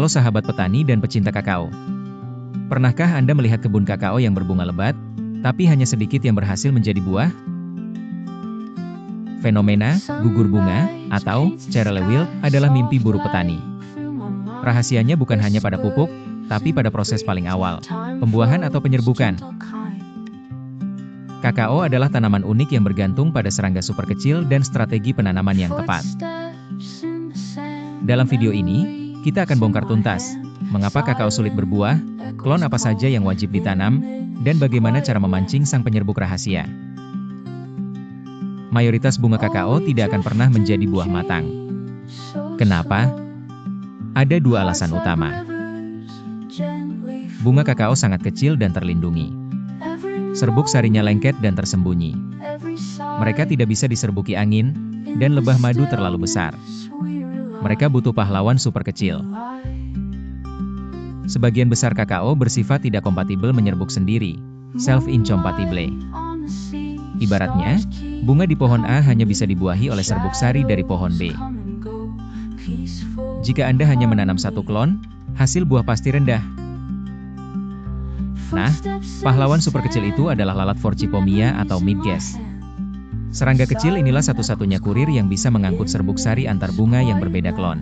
Halo sahabat petani dan pecinta kakao. Pernahkah Anda melihat kebun kakao yang berbunga lebat, tapi hanya sedikit yang berhasil menjadi buah? Fenomena gugur bunga atau cereale wilt adalah mimpi buruk petani. Rahasianya bukan hanya pada pupuk, tapi pada proses paling awal, pembuahan atau penyerbukan. Kakao adalah tanaman unik yang bergantung pada serangga super kecil dan strategi penanaman yang tepat. Dalam video ini, kita akan bongkar tuntas, mengapa kakao sulit berbuah, klon apa saja yang wajib ditanam, dan bagaimana cara memancing sang penyerbuk rahasia. Mayoritas bunga kakao tidak akan pernah menjadi buah matang. Kenapa? Ada dua alasan utama. Bunga kakao sangat kecil dan terlindungi. Serbuk sarinya lengket dan tersembunyi. Mereka tidak bisa diserbuki angin, dan lebah madu terlalu besar. Mereka butuh pahlawan super kecil. Sebagian besar kakao bersifat tidak kompatibel menyerbuk sendiri, self-incompatible. Ibaratnya, bunga di pohon A hanya bisa dibuahi oleh serbuk sari dari pohon B. Jika Anda hanya menanam satu klon, hasil buah pasti rendah. Nah, pahlawan super kecil itu adalah lalat Forcipomia atau midges. Serangga kecil inilah satu-satunya kurir yang bisa mengangkut serbuk sari antar bunga yang berbeda klon.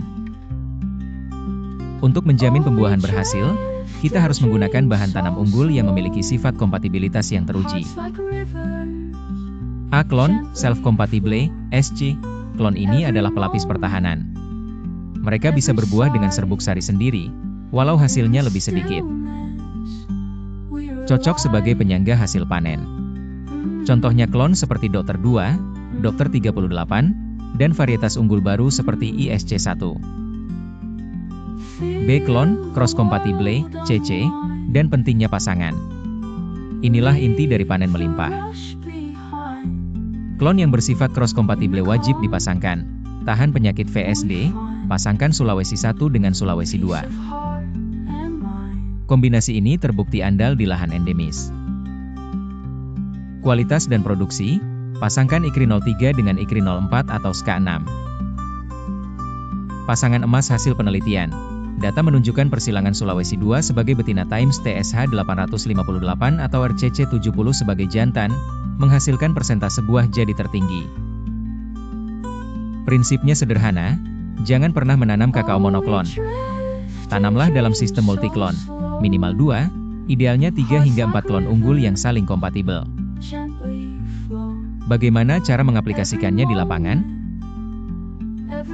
Untuk menjamin pembuahan berhasil, kita harus menggunakan bahan tanam unggul yang memiliki sifat kompatibilitas yang teruji. A. Klon, self-compatible, SC. Klon ini adalah pelapis pertahanan. Mereka bisa berbuah dengan serbuk sari sendiri, walau hasilnya lebih sedikit. Cocok sebagai penyangga hasil panen. Contohnya klon seperti Dr. 2, Dr. 38, dan varietas unggul baru seperti ISC1. B. Klon, cross-compatible, CC, dan pentingnya pasangan. Inilah inti dari panen melimpah. Klon yang bersifat cross-compatible wajib dipasangkan. Tahan penyakit VSD, pasangkan Sulawesi 1 dengan Sulawesi 2. Kombinasi ini terbukti andal di lahan endemis. Kualitas dan produksi, pasangkan IKRI 03 dengan IKRI 04 atau SK6. Pasangan emas hasil penelitian. Data menunjukkan persilangan Sulawesi 2 sebagai betina times TSH 858 atau RCC 70 sebagai jantan, menghasilkan persentase buah jadi tertinggi. Prinsipnya sederhana, jangan pernah menanam kakao monoklon. Tanamlah dalam sistem multiklon, minimal 2, idealnya 3 hingga 4 klon unggul yang saling kompatibel. Bagaimana cara mengaplikasikannya di lapangan?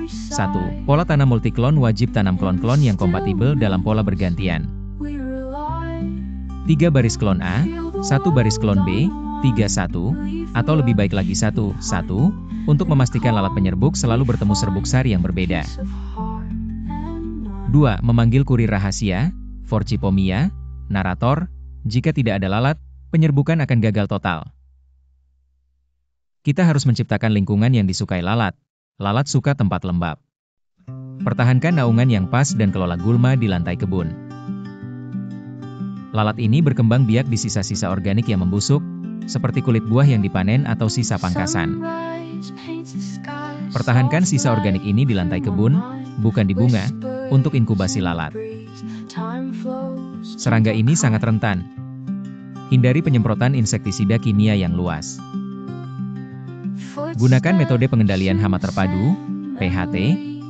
1. Pola tanam multiklon wajib tanam klon-klon yang kompatibel dalam pola bergantian. 3 baris klon A, 1 baris klon B, 3-1, atau lebih baik lagi 1-1, untuk memastikan lalat penyerbuk selalu bertemu serbuk sari yang berbeda. 2. Memanggil kurir rahasia, Forcipomia, narator. Jika tidak ada lalat, penyerbukan akan gagal total. Kita harus menciptakan lingkungan yang disukai lalat. Lalat suka tempat lembab. Pertahankan naungan yang pas dan kelola gulma di lantai kebun. Lalat ini berkembang biak di sisa-sisa organik yang membusuk, seperti kulit buah yang dipanen atau sisa pangkasan. Pertahankan sisa organik ini di lantai kebun, bukan di bunga, untuk inkubasi lalat. Serangga ini sangat rentan. Hindari penyemprotan insektisida kimia yang luas. Gunakan metode pengendalian hama terpadu, PHT,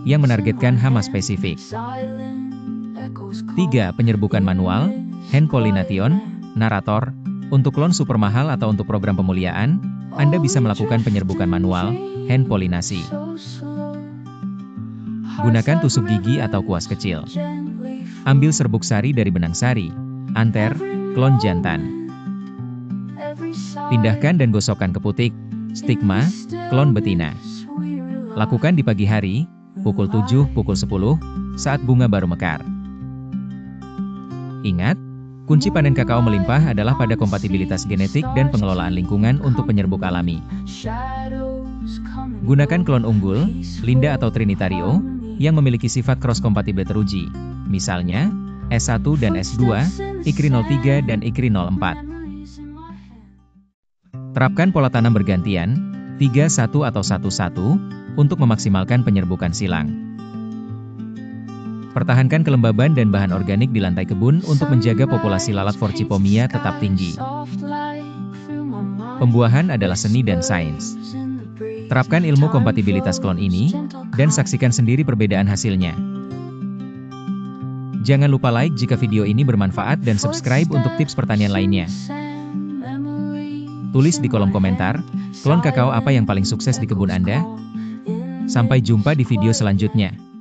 yang menargetkan hama spesifik. 3. Penyerbukan manual, hand pollination, narator. Untuk klon super mahal atau untuk program pemuliaan, Anda bisa melakukan penyerbukan manual, hand pollinasi. Gunakan tusuk gigi atau kuas kecil. Ambil serbuk sari dari benang sari, anter, klon jantan. Pindahkan dan gosokkan ke putik, stigma, klon betina. Lakukan di pagi hari, pukul 7, pukul 10, saat bunga baru mekar. Ingat, kunci panen kakao melimpah adalah pada kompatibilitas genetik dan pengelolaan lingkungan untuk penyerbuk alami. Gunakan klon unggul, Linda atau Trinitario, yang memiliki sifat cross-compatible teruji. Misalnya, S1 dan S2, IKRI 03 dan IKRI 04. Terapkan pola tanam bergantian, 3-1 atau 1-1, untuk memaksimalkan penyerbukan silang. Pertahankan kelembaban dan bahan organik di lantai kebun untuk menjaga populasi lalat Forcipomia tetap tinggi. Pembuahan adalah seni dan sains. Terapkan ilmu kompatibilitas klon ini, dan saksikan sendiri perbedaan hasilnya. Jangan lupa like jika video ini bermanfaat dan subscribe untuk tips pertanian lainnya. Tulis di kolom komentar, klon kakao apa yang paling sukses di kebun Anda? Sampai jumpa di video selanjutnya.